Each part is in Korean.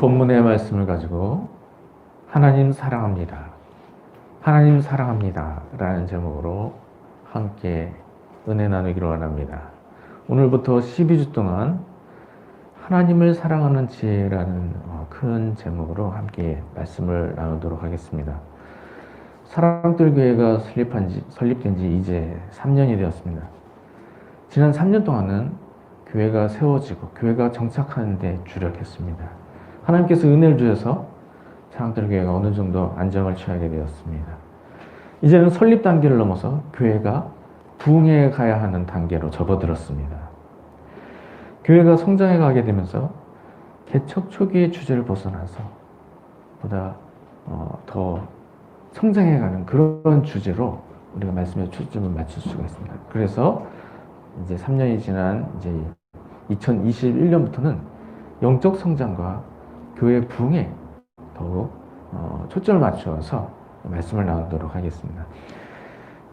본문의 말씀을 가지고 하나님 사랑합니다. 하나님 사랑합니다. 라는 제목으로 함께 은혜 나누기로 원합니다. 오늘부터 12주 동안 하나님을 사랑하는 지혜라는 큰 제목으로 함께 말씀을 나누도록 하겠습니다. 사랑들교회가 설립된 지 이제 3년이 되었습니다. 지난 3년 동안은 교회가 세워지고 교회가 정착하는 데 주력했습니다. 하나님께서 은혜를 주셔서 사랑들교회가 어느 정도 안정을 취하게 되었습니다. 이제는 설립 단계를 넘어서 교회가 부흥해 가야 하는 단계로 접어들었습니다. 교회가 성장해 가게 되면서 개척 초기의 주제를 벗어나서 보다 더 성장해가는 그런 주제로 우리가 말씀에 초점을 맞출 수가 있습니다. 그래서 이제 3년이 지난 이제 2021년부터는 영적 성장과 교회 부흥에 더욱 초점을 맞춰서 말씀을 나누도록 하겠습니다.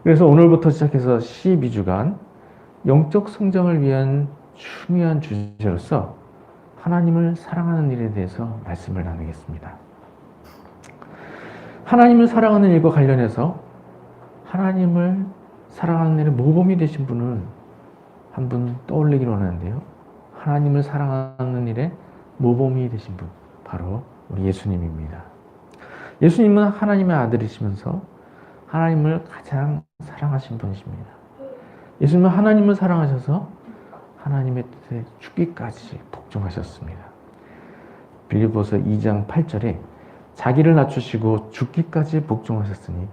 그래서 오늘부터 시작해서 12주간 영적 성장을 위한 중요한 주제로서 하나님을 사랑하는 일에 대해서 말씀을 나누겠습니다. 하나님을 사랑하는 일과 관련해서 하나님을 사랑하는 일에 모범이 되신 분을 한 분 떠올리기를 원하는데요. 하나님을 사랑하는 일에 모범이 되신 분, 바로 우리 예수님입니다. 예수님은 하나님의 아들이시면서 하나님을 가장 사랑하신 분이십니다. 예수님은 하나님을 사랑하셔서 하나님의 뜻에 죽기까지 복종하셨습니다. 빌립보서 2장 8절에 자기를 낮추시고 죽기까지 복종하셨으니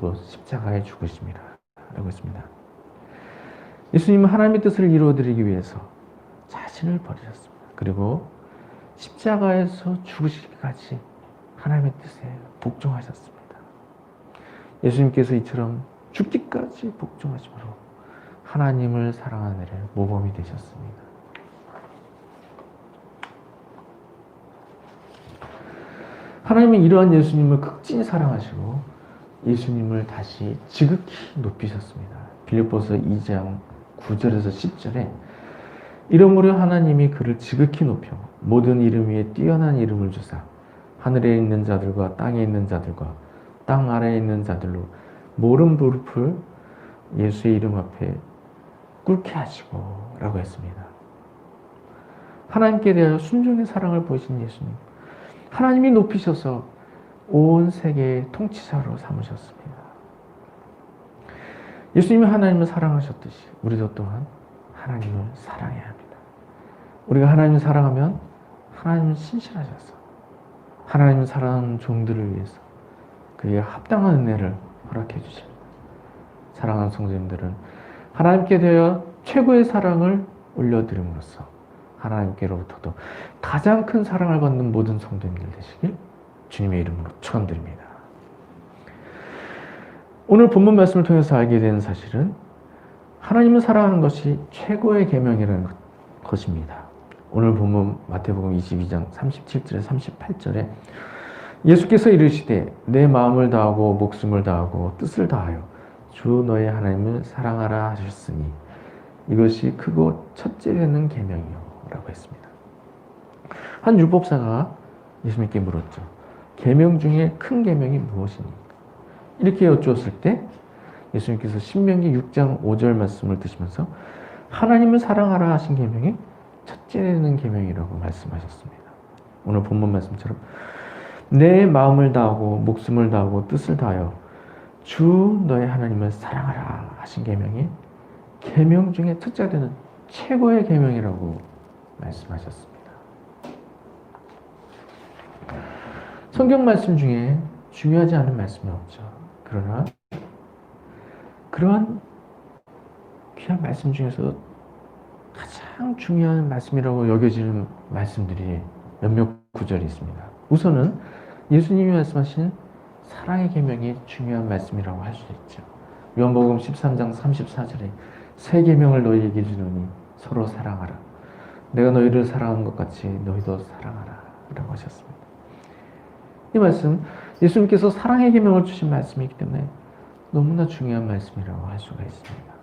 또 십자가에 죽으심이라 라고 했습니다. 예수님은 하나님의 뜻을 이루어드리기 위해서 자신을 버리셨습니다. 그리고 십자가에서 죽으시기까지 하나님의 뜻에 복종하셨습니다. 예수님께서 이처럼 죽기까지 복종하심으로 하나님을 사랑하는 일에 모범이 되셨습니다. 하나님은 이러한 예수님을 극진히 사랑하시고 예수님을 다시 지극히 높이셨습니다. 빌립보서 2장 9절에서 10절에 이러므로 하나님이 그를 지극히 높여 모든 이름 위에 뛰어난 이름을 주사 하늘에 있는 자들과 땅에 있는 자들과 땅 아래에 있는 자들로 모든 무릎을 예수의 이름 앞에 꿇게 하시고 라고 했습니다. 하나님께 대하여 순종의 사랑을 보이신 예수님, 하나님이 높이셔서 온 세계의 통치자로 삼으셨습니다. 예수님이 하나님을 사랑하셨듯이 우리도 또한 하나님을 사랑해야 합니다. 우리가 하나님을 사랑하면 하나님은 신실하셔서 하나님을 사랑하는 종들을 위해서 그에게 합당한 은혜를 허락해 주십니다. 사랑하는 성도님들은 하나님께 대하여 최고의 사랑을 올려드림으로써 하나님께로부터도 가장 큰 사랑을 받는 모든 성도님들 되시길 주님의 이름으로 축원드립니다. 오늘 본문 말씀을 통해서 알게 된 사실은 하나님을 사랑하는 것이 최고의 계명이라는 것입니다. 오늘 본문 마태복음 22장 37절에 38절에 예수께서 이르시되 내 마음을 다하고 목숨을 다하고 뜻을 다하여 주 너의 하나님을 사랑하라 하셨으니 이것이 크고 첫째 되는 계명이요 라고 했습니다. 한 율법사가 예수님께 물었죠. 계명 중에 큰 계명이 무엇입니까? 이렇게 여쭈었을 때 예수님께서 신명기 6장 5절 말씀을 드시면서 하나님을 사랑하라 하신 계명이 첫째 되는 계명이라고 말씀하셨습니다. 오늘 본문 말씀처럼 내 마음을 다하고 목숨을 다하고 뜻을 다하여 주 너의 하나님을 사랑하라 하신 계명이 계명 중에 첫째 되는 최고의 계명이라고 말씀하셨습니다. 성경 말씀 중에 중요하지 않은 말씀이 없죠. 그러나 그러한 귀한 말씀 중에서 가장 중요한 말씀이라고 여겨지는 말씀들이 몇몇 구절이 있습니다. 우선은 예수님이 말씀하신 사랑의 계명이 중요한 말씀이라고 할 수 있죠. 요한복음 13장 34절에 새 계명을 너희에게 주노니 서로 사랑하라. 내가 너희를 사랑한 것 같이 너희도 사랑하라 라고 하셨습니다. 이 말씀 예수님께서 사랑의 계명을 주신 말씀이기 때문에 너무나 중요한 말씀이라고 할 수가 있습니다.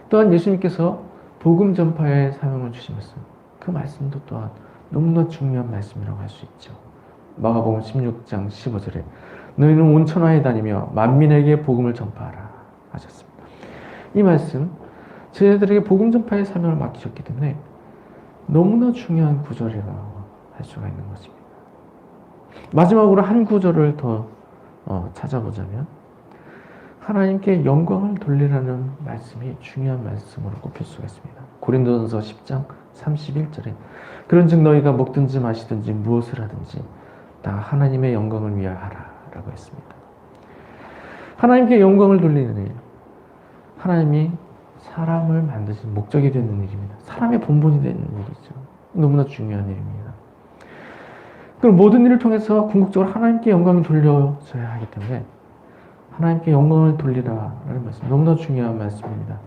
또한 예수님께서 복음 전파의 사명을 주시면서 그 말씀도 또한 너무나 중요한 말씀이라고 할 수 있죠. 마가복음 16장 15절에 너희는 온 천하에 다니며 만민에게 복음을 전파하라 하셨습니다. 이 말씀, 제자들에게 복음 전파의 사명을 맡기셨기 때문에 너무나 중요한 구절이라고 할 수가 있는 것입니다. 마지막으로 한 구절을 더 찾아보자면 하나님께 영광을 돌리라는 말씀이 중요한 말씀으로 꼽힐 수가 있습니다. 고린도전서 10장 31절에 그런즉 너희가 먹든지 마시든지 무엇을 하든지 다 하나님의 영광을 위하여 하라 라고 했습니다. 하나님께 영광을 돌리는 일, 하나님이 사람을 만드신 목적이 되는 일입니다. 사람의 본분이 되는 일이죠. 너무나 중요한 일입니다. 그럼 모든 일을 통해서 궁극적으로 하나님께 영광을 돌려줘야 하기 때문에 하나님께 영광을 돌리라라는 말씀, 너무나 중요한 말씀입니다.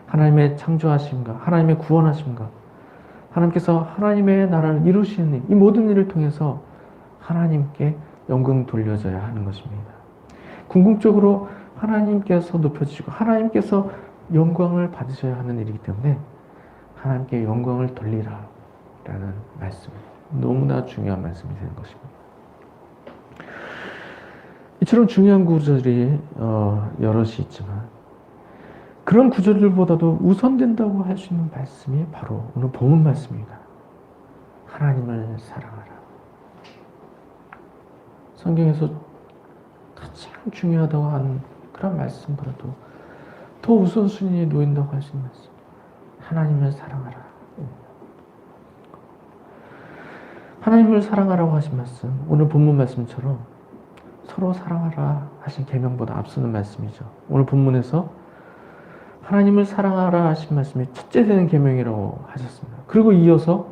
하나님의 창조하심과 하나님의 구원하심과 하나님께서 하나님의 나라를 이루시는 일, 이 모든 일을 통해서 하나님께 영광 돌려져야 하는 것입니다. 궁극적으로 하나님께서 높여주시고 하나님께서 영광을 받으셔야 하는 일이기 때문에 하나님께 영광을 돌리라라는 말씀, 너무나 중요한 말씀이 되는 것입니다. 이처럼 중요한 구절이 여럿이 있지만 그런 구절들보다도 우선된다고 할 수 있는 말씀이 바로 오늘 본문 말씀입니다. 하나님을 사랑하라. 성경에서 가장 중요하다고 하는 그런 말씀보다도 더 우선순위에 놓인다고 할 수 있는 말씀. 하나님을 사랑하라. 하나님을 사랑하라고 하신 말씀, 오늘 본문 말씀처럼 서로 사랑하라 하신 계명보다 앞서는 말씀이죠. 오늘 본문에서 하나님을 사랑하라 하신 말씀이 첫째 되는 계명이라고 하셨습니다. 그리고 이어서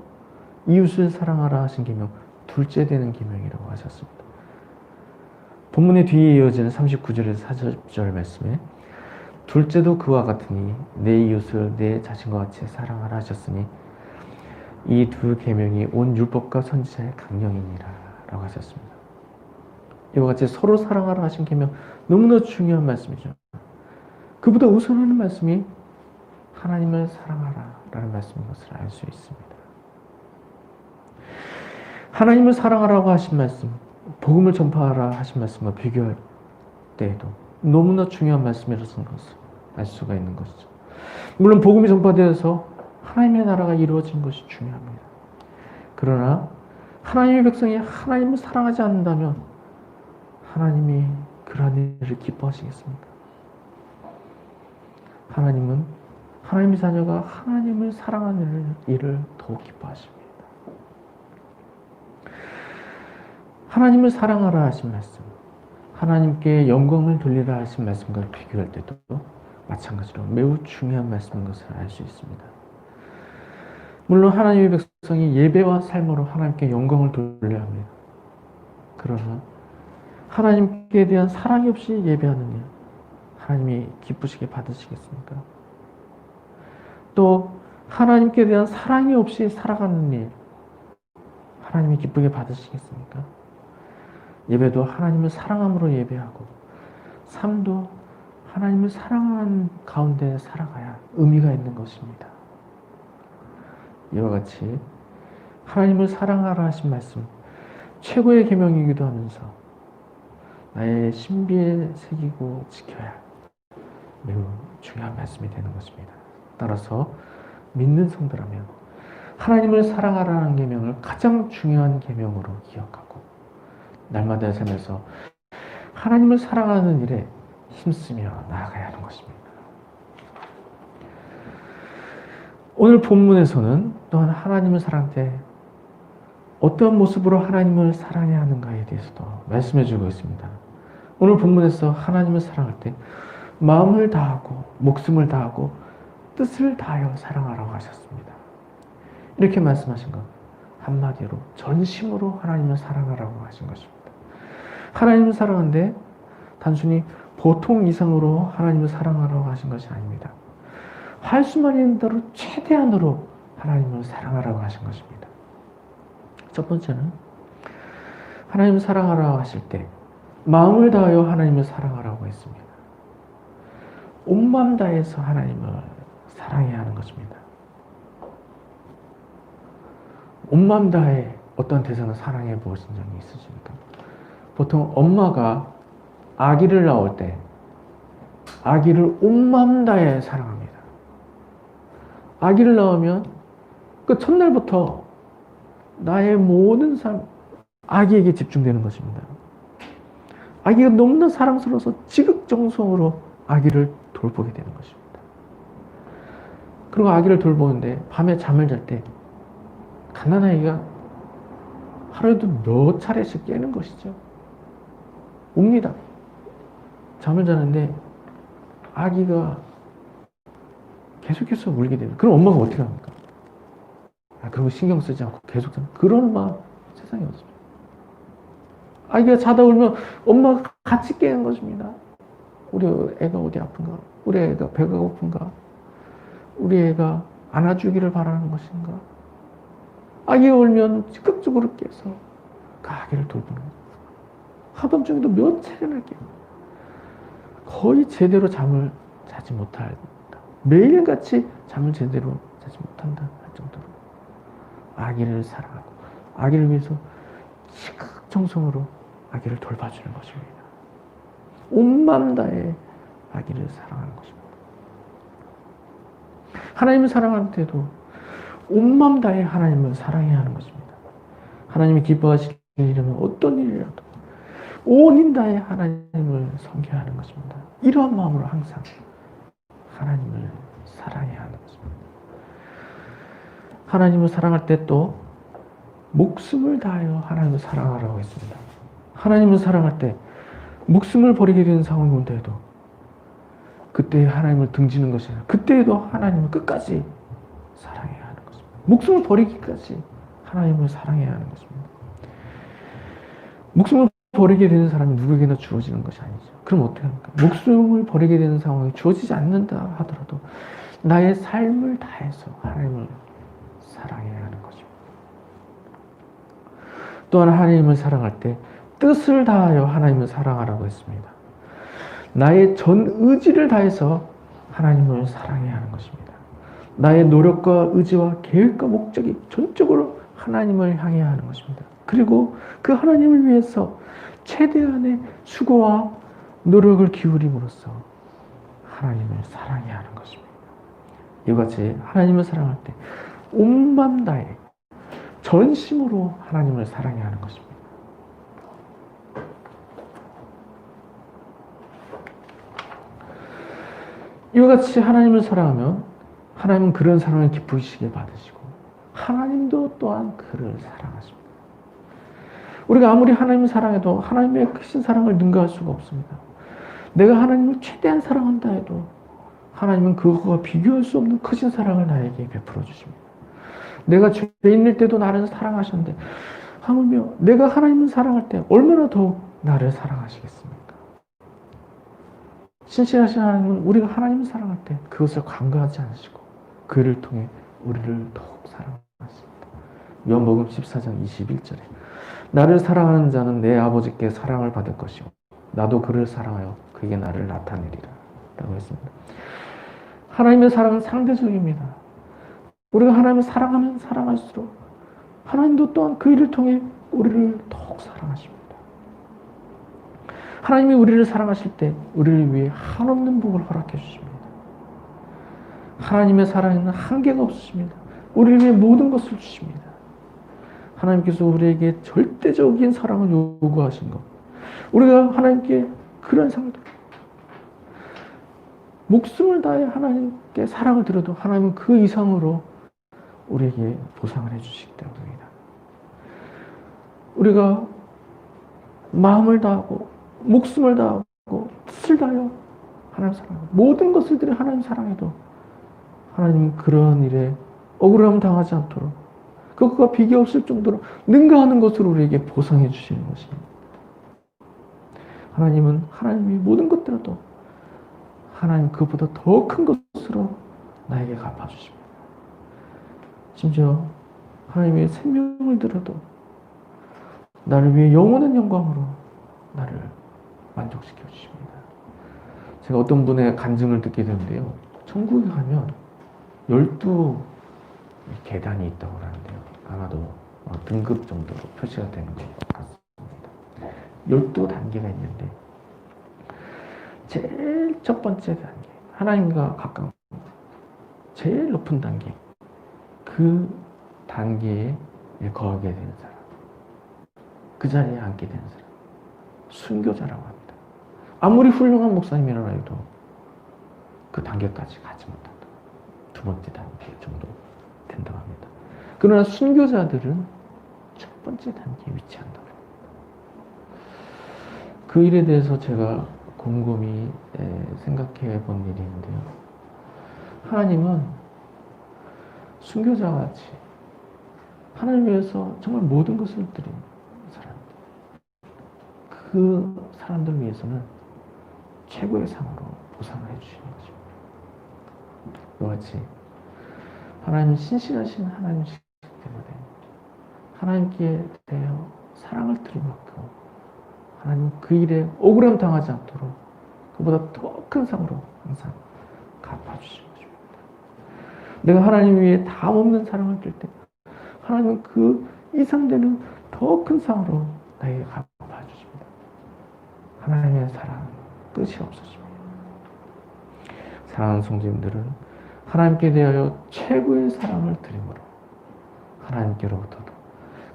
이웃을 사랑하라 하신 계명, 둘째 되는 계명이라고 하셨습니다. 본문의 뒤에 이어지는 39절에서 40절 말씀에 둘째도 그와 같으니 내 이웃을 내 자신과 같이 사랑하라 하셨으니 이 두 계명이 온 율법과 선지자의 강령이니라 라고 하셨습니다. 이와 같이 서로 사랑하라 하신 계명, 너무나 중요한 말씀이죠. 그보다 우선하는 말씀이 하나님을 사랑하라 라는 말씀인 것을 알 수 있습니다. 하나님을 사랑하라고 하신 말씀, 복음을 전파하라 하신 말씀과 비교할 때에도 너무나 중요한 말씀이라는 것을 알 수가 있는 것이죠. 물론 복음이 전파되어서 하나님의 나라가 이루어진 것이 중요합니다. 그러나 하나님의 백성이 하나님을 사랑하지 않는다면 하나님이 그러한 일을 기뻐하시겠습니까? 하나님은 하나님의 자녀가 하나님을 사랑하는 일을 더욱 기뻐하십니다. 하나님을 사랑하라 하신 말씀, 하나님께 영광을 돌리라 하신 말씀과 비교할 때도 마찬가지로 매우 중요한 말씀인 것을 알 수 있습니다. 물론 하나님의 백성이 예배와 삶으로 하나님께 영광을 돌려야 합니다. 그러나 하나님께 대한 사랑이 없이 예배하는 일, 하나님이 기쁘시게 받으시겠습니까? 또 하나님께 대한 사랑이 없이 살아가는 일, 하나님이 기쁘게 받으시겠습니까? 예배도 하나님을 사랑함으로 예배하고 삶도 하나님을 사랑하는 가운데 살아가야 의미가 있는 것입니다. 이와 같이 하나님을 사랑하라 하신 말씀, 최고의 계명이기도 하면서 나의 신비에 새기고 지켜야 매우 중요한 말씀이 되는 것입니다. 따라서 믿는 성도라면 하나님을 사랑하라는 계명을 가장 중요한 계명으로 기억하고 날마다 삶에서 하나님을 사랑하는 일에 힘쓰며 나아가야 하는 것입니다. 오늘 본문에서는 또한 하나님을 사랑할 때 어떤 모습으로 하나님을 사랑해야 하는가에 대해서도 말씀해 주고 있습니다. 오늘 본문에서 하나님을 사랑할 때 마음을 다하고 목숨을 다하고 뜻을 다하여 사랑하라고 하셨습니다. 이렇게 말씀하신 것 한마디로 전심으로 하나님을 사랑하라고 하신 것입니다. 하나님을 사랑하는데 단순히 보통 이상으로 하나님을 사랑하라고 하신 것이 아닙니다. 할 수만 있는 대로 최대한으로 하나님을 사랑하라고 하신 것입니다. 첫 번째는 하나님을 사랑하라고 하실 때 마음을 다하여 하나님을 사랑하라고 했습니다. 온 마음 다해서 하나님을 사랑해야 하는 것입니다. 온 마음 다해 어떤 대상을 사랑해 보신 적이 있으십니까? 보통 엄마가 아기를 낳을 때 아기를 온 마음 다해 사랑합니다. 아기를 낳으면 그 첫날부터 나의 모든 삶, 아기에게 집중되는 것입니다. 아기가 너무나 사랑스러워서 지극정성으로 아기를 돌보게 되는 것입니다. 그리고 아기를 돌보는데 밤에 잠을 잘 때 갓난아기가 하루에도 몇 차례씩 깨는 것이죠. 옵니다. 잠을 자는데 아기가 계속해서 울게 됩니다. 그럼 엄마가 어떻게 합니까? 그리고 신경 쓰지 않고 계속 자는 그런 엄마 세상에 없습니다. 아기가 자다 울면 엄마가 같이 깨는 것입니다. 우리 애가 어디 아픈가? 우리 애가 배가 고픈가? 우리 애가 안아주기를 바라는 것인가? 아기가 울면 적극적으로 깨서 그 아기를 돌보는 거예요. 하밤중에도 몇 차례나 깨요. 거의 제대로 잠을 자지 못한다. 매일같이 잠을 제대로 자지 못한다 할 정도로 아기를 사랑하고 아기를 위해서 지극정성으로 아기를 돌봐주는 것입니다. 온 마음 다해 아기를 사랑하는 것입니다. 하나님을 사랑할 때도 온 마음 다해 하나님을 사랑해야 하는 것입니다. 하나님이 기뻐하시는 일은 어떤 일이라도 온 힘 다해 하나님을 섬겨야 하는 것입니다. 이러한 마음으로 항상 하나님을 사랑해야 하는 것입니다. 하나님을 사랑할 때 또 목숨을 다하여 하나님을 사랑하라고 했습니다. 하나님을 사랑할 때 목숨을 버리게 되는 상황이 온다 해도 그때 하나님을 등지는 것이 아니라 그때에도 하나님을 끝까지 사랑해야 하는 것입니다. 목숨을 버리기까지 하나님을 사랑해야 하는 것입니다. 목숨을 버리게 되는 사람이 누구에게나 주어지는 것이 아니죠. 그럼 어떻게 합니까? 목숨을 버리게 되는 상황이 주어지지 않는다 하더라도 나의 삶을 다해서 하나님을 사랑해야 하는 것입니다. 또한 하나님을 사랑할 때 뜻을 다하여 하나님을 사랑하라고 했습니다. 나의 전 의지를 다해서 하나님을 사랑해야 하는 것입니다. 나의 노력과 의지와 계획과 목적이 전적으로 하나님을 향해야 하는 것입니다. 그리고 그 하나님을 위해서 최대한의 수고와 노력을 기울임으로써 하나님을 사랑해야 하는 것입니다. 이와 같이 하나님을 사랑할 때 온 마음 다해 전심으로 하나님을 사랑해야 하는 것입니다. 이와 같이 하나님을 사랑하면 하나님은 그런 사랑을 기쁘시게 받으시고 하나님도 또한 그를 사랑하십니다. 우리가 아무리 하나님을 사랑해도 하나님의 크신 사랑을 능가할 수가 없습니다. 내가 하나님을 최대한 사랑한다 해도 하나님은 그것과 비교할 수 없는 크신 사랑을 나에게 베풀어 주십니다. 내가 죄인일 때도 나를 사랑하셨는데 하물며 내가 하나님을 사랑할 때 얼마나 더욱 나를 사랑하시겠습니까? 신실하신 하나님은 우리가 하나님을 사랑할 때 그것을 간과하지 않으시고 그를 통해 우리를 더욱 사랑하십니다. 요한복음 14장 21절에 나를 사랑하는 자는 내 아버지께 사랑을 받을 것이요 나도 그를 사랑하여 그에게 나를 나타내리라 라고 했습니다. 하나님의 사랑은 상대적입니다. 우리가 하나님을 사랑하면 사랑할수록 하나님도 또한 그 일을 통해 우리를 더욱 사랑하십니다. 하나님이 우리를 사랑하실 때 우리를 위해 한없는 복을 허락해 주십니다. 하나님의 사랑에는 한계가 없으십니다. 우리를 위해 모든 것을 주십니다. 하나님께서 우리에게 절대적인 사랑을 요구하신 것. 우리가 하나님께 그런 사랑을 목숨을 다해 하나님께 사랑을 드려도 하나님은 그 이상으로 우리에게 보상을 해주시기 때문입니다. 우리가 마음을 다하고 목숨을 다하고 뜻을 다하여 하나님 사랑하고 모든 것을 들여 하나님 사랑해도 하나님은 그러한 일에 억울함을 당하지 않도록 그것과 비교 없을 정도로 능가하는 것으로 우리에게 보상해 주시는 것입니다. 하나님은 하나님이 모든 것들도 하나님 그보다 더 큰 것으로 나에게 갚아주십니다. 심지어 하나님의 생명을 들어도 나를 위해 영원한 영광으로 나를 만족시켜 주십니다. 제가 어떤 분의 간증을 듣게 되는데요. 천국에 가면 12 계단이 있다고 하는데요. 아마도 등급 정도로 표시가 되는 것 같습니다. 12단계가 있는데 제일 첫 번째 단계, 하나님과 가까운 제일 높은 단계, 그 단계에 거하게 되는 사람, 그 자리에 앉게 되는 사람, 순교자라고 합니다. 아무리 훌륭한 목사님이라 해도 그 단계까지 가지 못한다. 두 번째 단계 정도 된다고 합니다. 그러나 순교자들은 첫 번째 단계에 위치한다. 그 일에 대해서 제가 곰곰이 생각해 본 일이 있는데요. 하나님은 순교자같이 하나님 위해서 정말 모든 것을 드린 사람들, 그 사람들 위해서는 최고의 상으로 보상을 해주시는 것입니다. 이와 같이 하나님은 신실하신 하나님이시기 때문에 하나님께 대하여 사랑을 드리고 하나님 그 일에 억울함 당하지 않도록 그보다 더 큰 상으로 항상 갚아주시는 것입니다. 내가 하나님 위에 담 없는 사랑을 줄 때 하나님은 그 이상되는 더 큰 상으로 나에게 갚아주십니다. 하나님의 사랑 끝이 없으십니다. 사랑하는 성도님들은 하나님께 대하여 최고의 사랑을 드림으로 하나님께로부터도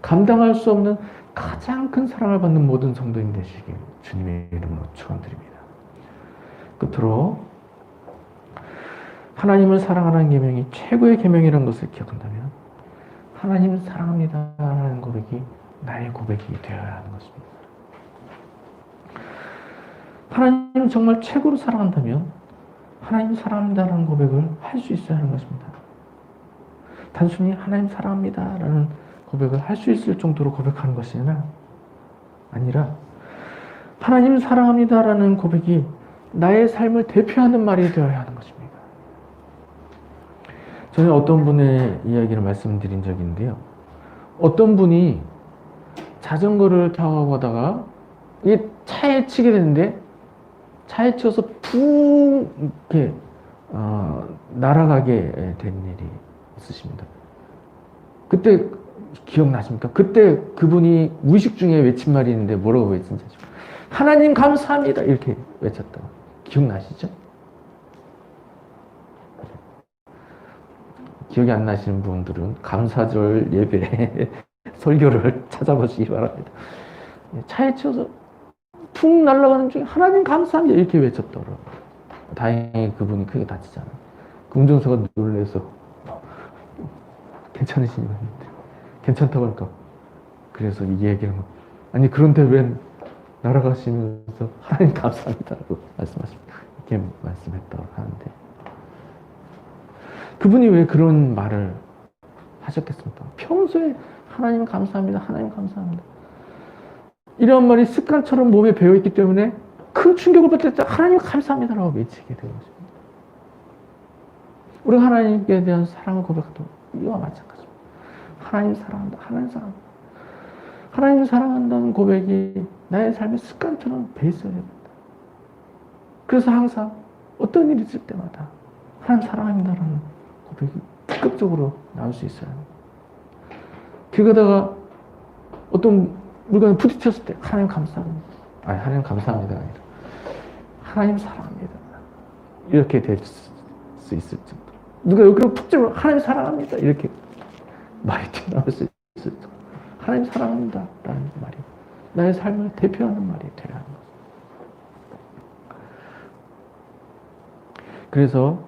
감당할 수 없는 가장 큰 사랑을 받는 모든 성도님 되시길 주님의 이름으로 축원드립니다. 끝으로 하나님을 사랑하라는 계명이 최고의 계명이라는 것을 기억한다면 하나님 사랑합니다 라는 고백이 나의 고백이 되어야 하는 것입니다. 하나님을 정말 최고로 사랑한다면 하나님 사랑합니다 라는 고백을 할 수 있어야 하는 것입니다. 단순히 하나님 사랑합니다 라는 고백을 할 수 있을 정도로 고백하는 것이 아니라 하나님 사랑합니다 라는 고백이 나의 삶을 대표하는 말이 되어야 하는 것입니다. 저는 어떤 분의 이야기를 말씀드린 적이 있는데요. 어떤 분이 자전거를 타고 가다가 이 차에 치게 되는데 차에 치여서 푹 이렇게 날아가게 된 일이 있으십니다. 그때 기억나십니까? 그때 그분이 무의식 중에 외친 말이 있는데 뭐라고 외친지 아시죠? 하나님 감사합니다 이렇게 외쳤다고. 기억나시죠? 기억이 안 나시는 분들은 감사절 예배 설교를 찾아보시기 바랍니다. 차에 치여서 푹 날아가는 중에 하나님 감사합니다 이렇게 외쳤더라고요. 다행히 그분이 크게 다치지 않아요. 그 운전사가 놀라서 괜찮으시냐고 했는데 괜찮다고 하니까 그래서 이 얘기를 아니 그런데 왜 날아가시면서 하나님 감사합니다라고 말씀하십니다. 이렇게 말씀했다고 하는데 그분이 왜 그런 말을 하셨겠습니까? 평소에 하나님 감사합니다. 하나님 감사합니다. 이런 말이 습관처럼 몸에 배어있기 때문에 큰 충격을 받을 때 하나님 감사합니다라고 외치게 되는 것입니다. 우리가 하나님께 대한 사랑을 고백해도 이와 마찬가지입니다. 하나님 사랑한다. 하나님 사랑한다. 하나님 사랑한다는 고백이 나의 삶의 습관처럼 배있어야 됩니다. 그래서 항상 어떤 일이 있을 때마다 하나님 사랑합니다라는 고백이 적극적으로 나올 수 있어야 합니다. 길 가다가 어떤 물건에 부딪혔을 때 하나님 감사합니다. 아니 하나님 감사합니다가 아니라 하나님 사랑합니다. 이렇게 될 수 있을 정도. 누가 여기로 푹 찔러 하나님 사랑합니다. 이렇게 말이 튀어나올 수 있을 정도. 하나님 사랑합니다. 라는 말이 나의 삶을 대표하는 말이 되어야 하는 거죠. 그래서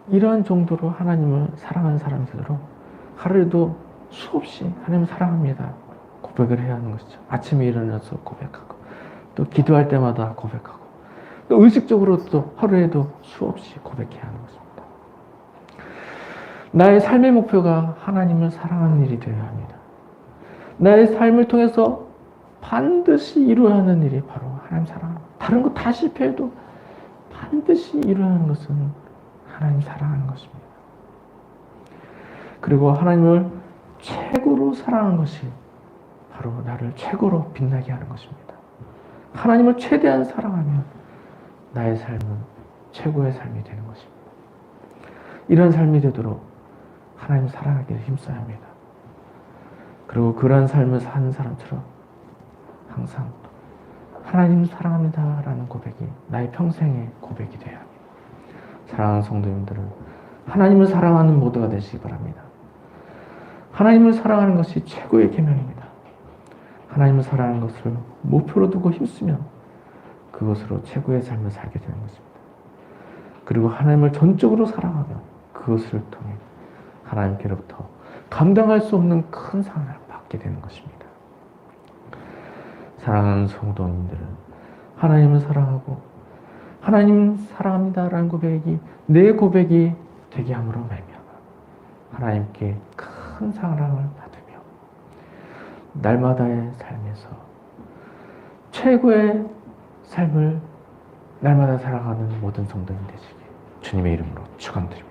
이러한 정도로 하나님을 사랑하는 사람이 되도록 하루에도 수없이 하나님 사랑합니다. 고백을 해야 하는 것이죠. 아침에 일어나서 고백하고 또 기도할 때마다 고백하고 또 의식적으로 또 하루에도 수없이 고백해야 하는 것입니다. 나의 삶의 목표가 하나님을 사랑하는 일이 되어야 합니다. 나의 삶을 통해서 반드시 이루어야 하는 일이 바로 하나님 사랑합니다. 다른 거 다 실패해도 반드시 이루어야 하는 것은 하나님 사랑하는 것입니다. 그리고 하나님을 최고로 사랑하는 것이 바로 나를 최고로 빛나게 하는 것입니다. 하나님을 최대한 사랑하면 나의 삶은 최고의 삶이 되는 것입니다. 이런 삶이 되도록 하나님 사랑하기를 힘써야 합니다. 그리고 그러한 삶을 사는 사람처럼 항상 하나님 사랑합니다 라는 고백이 나의 평생의 고백이 되어야 합니다. 사랑하는 성도님들은 하나님을 사랑하는 모두가 되시기 바랍니다. 하나님을 사랑하는 것이 최고의 계명입니다. 하나님을 사랑하는 것을 목표로 두고 힘쓰면 그것으로 최고의 삶을 살게 되는 것입니다. 그리고 하나님을 전적으로 사랑하면 그것을 통해 하나님께로부터 감당할 수 없는 큰 사랑을 받게 되는 것입니다. 사랑하는 성도님들은 하나님을 사랑하고 하나님 사랑합니다 라는 고백이 내 고백이 되게 함으로 말미암아 하나님께 큰 사랑을 받으며 날마다의 삶에서 최고의 삶을 날마다 살아가는 모든 성도님 되시길 주님의 이름으로 축원드립니다.